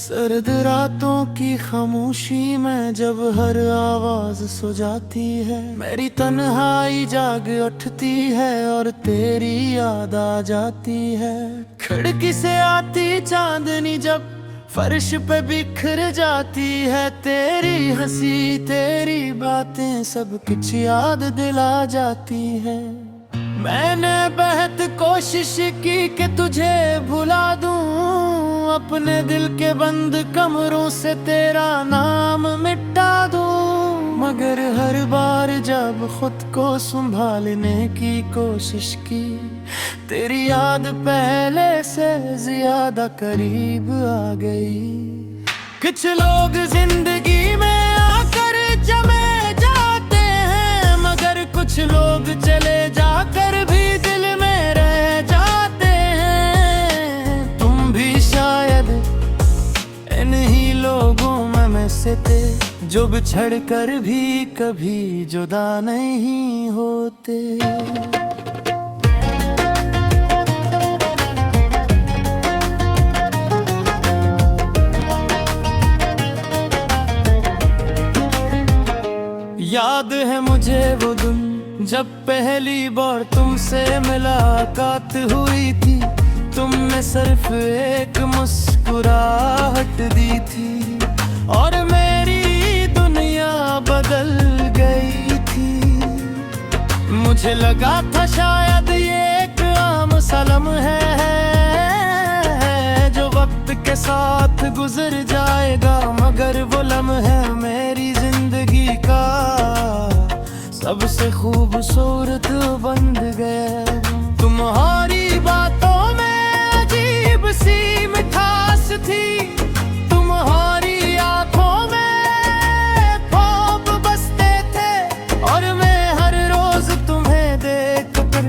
सर्द रातों की खामोशी में जब हर आवाज सो जाती है, मेरी तन्हाई जाग उठती है और तेरी याद आ जाती है। खिड़की से आती चांदनी जब फर्श पे बिखर जाती है, तेरी हंसी तेरी बातें सब कुछ याद दिला जाती है। मैंने बेहद कोशिश की कि तुझे भुला दूं, अपने दिल के बंद कमरों से तेरा नाम मिटा दूं, मगर हर बार जब खुद को संभालने की कोशिश की, तेरी याद पहले से ज्यादा करीब आ गई। कुछ लोग जिंदगी में आकर जमे जाते हैं, मगर कुछ लोग चले जाकर भी दिल में रह जाते हैं। तुम भी शायद इन्हीं लोगों में से थे, जो बिछड़ कर भी कभी जुदा नहीं होते। याद है मुझे वो दिन जब पहली बार तुमसे मुलाकात हुई थी, तुमने सिर्फ एक मुस्कुराहट दी थी और मेरी दुनिया बदल गई थी। मुझे लगा था शायद ये एक आम सा लम्हा है जो वक्त के साथ गुजर जाएगा, मगर वो लम्हा मेरी जिंदगी का सबसे खूबसूरत बन गया। तुम्हारी बातों में अजीब सी मिठास थी, तुम्हारी आंखों में ख्वाब बसते थे और मैं हर रोज तुम्हें देख कर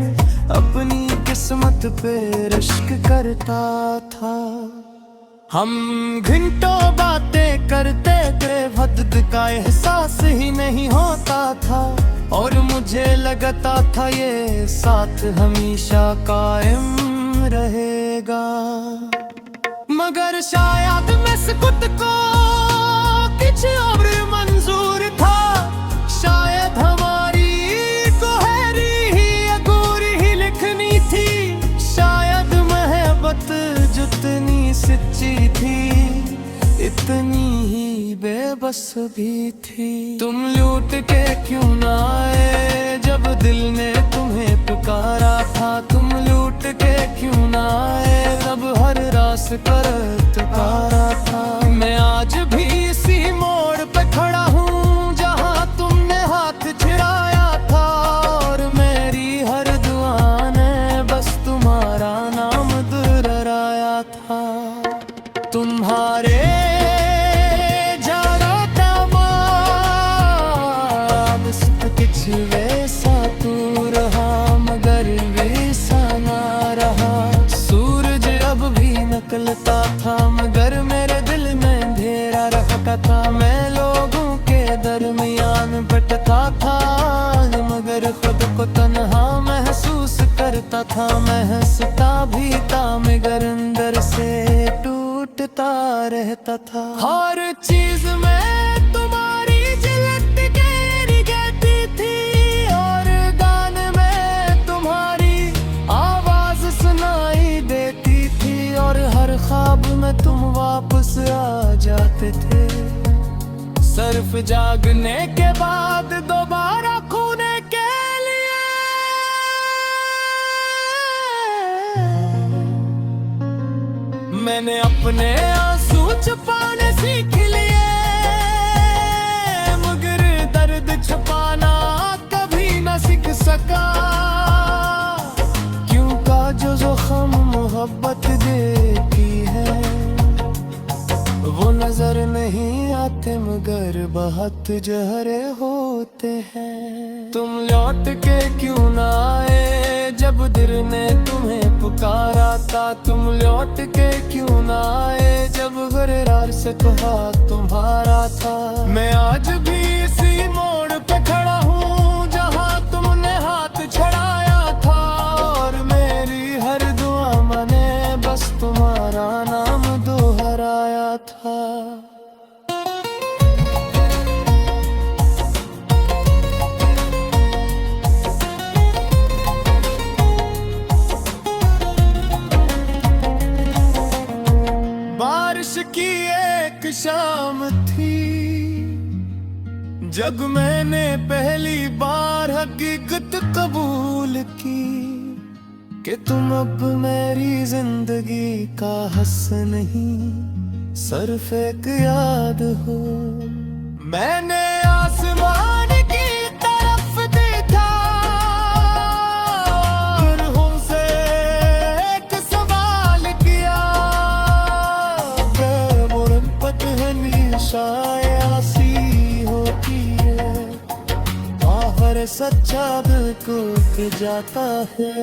अपनी किस्मत पे रश्क करता था। हम घंटों बातें करते थे, वक्त का एहसास ही नहीं होता था और मुझे लगता था ये साथ हमेशा कायम रहेगा, मगर शायद मैं खुद को कुछ और मंजूर था। शायद हमारी कोहरी ही अधूरी ही लिखनी थी, शायद मोहब्बत जितनी सच्ची थी इतनी ही बेबस भी थी। तुम लूट के क्यों ना आए जब दिल ने तुम्हें पुकारा था, तुम लूट के क्यों ना आए जब हर रास पर पुकारा था। मैं आज भी इसी मोड़ पे खड़ा हूँ जहाँ तुमने हाथ छिड़ाया था और मेरी हर दुआ ने बस तुम्हारा नाम दोहराया था। तुम्हारे वैसा तू रहा मगर वैसा ना रहा। सूरज अब भी निकलता था मगर मेरे दिल में अंधेरा रखता था। मैं लोगों के दरमियान बटता था मगर खुद को तन्हा महसूस करता था। मैं हंसता भी था मगर अंदर से टूटता रहता था। हर चीज में तुम्हारी झलक गहरी गहती थी और गाने में तुम्हारी आवाज सुनाई देती थी और हर ख्वाब में तुम वापस आ जाते थे। सिर्फ जागने के बाद दोबारा खोने के लिए मैंने अपने आंसू छुपाने सीख लिए, मगर दर्द छुपाना कभी न सीख सका। क्यों का जो जोखम मोहब्बत देती है वो नजर नहीं आते मगर बहुत जहरे होते हैं। तुम लौट के क्यों ना आए जब दिल ने तुम्हें पुकारा था, तुम लौट के क्यों ना आए जब गररार से कहा तुम्हारा था। मैं आज भी इसी मोड़ पे खड़ा हूँ जहाँ तुमने हाथ छड़ाया था और मेरी हर दुआ मैंने बस तुम्हारा नाम दोहराया था। जब मैंने पहली बार हकीकत कबूल की कि तुम अब मेरी जिंदगी का हस्स नहीं सिर्फ एक याद हो, मैंने आसमान की तरफ देखा, से एक सवाल किया, मोहब्बत हमेशा ऐसी होती है, हर सच्चा दिल को जाता है।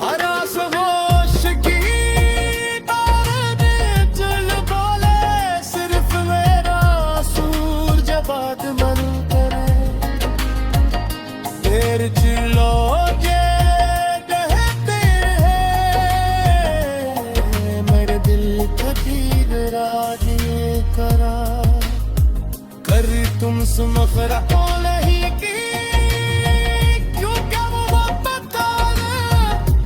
हरास होश की मेरे दिल करा कर तुम सुमखरा नहीं की, क्यों क्या वो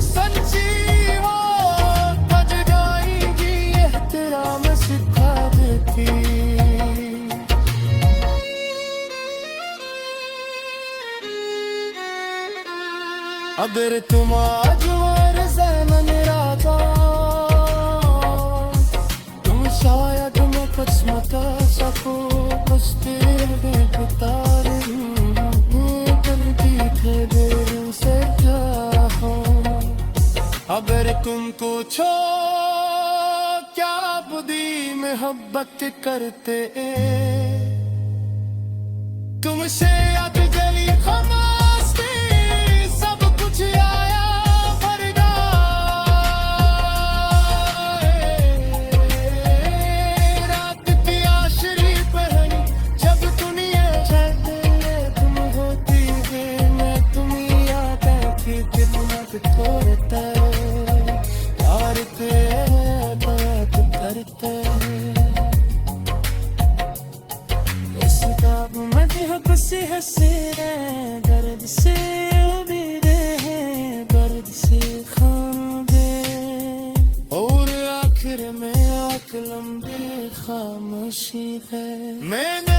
सच्ची हो बज जाएगी एहतराम सिखा देती। अगर तुम आज ज़हन इरादा, तुम शायद मैं कुछ बता सको, बस तेरे गुतार देर से चाहो। अगर तुम पूछो क्या बुद्धि मोहब्बत करते, तुमसे अब गली खमास्ती सब कुछ आया फरदा, रात की आखिरी पहली जब दुनिया चलते तुम होती है, मैं तुम्हें याद थी कितना तोड़ता यार तेरे बात करते। इस किताब में हक से हंसे दर्द से उबीरे हैं, दर्द से खामोदे, और आखिर में आंख लंबी खामोशी है। मैंने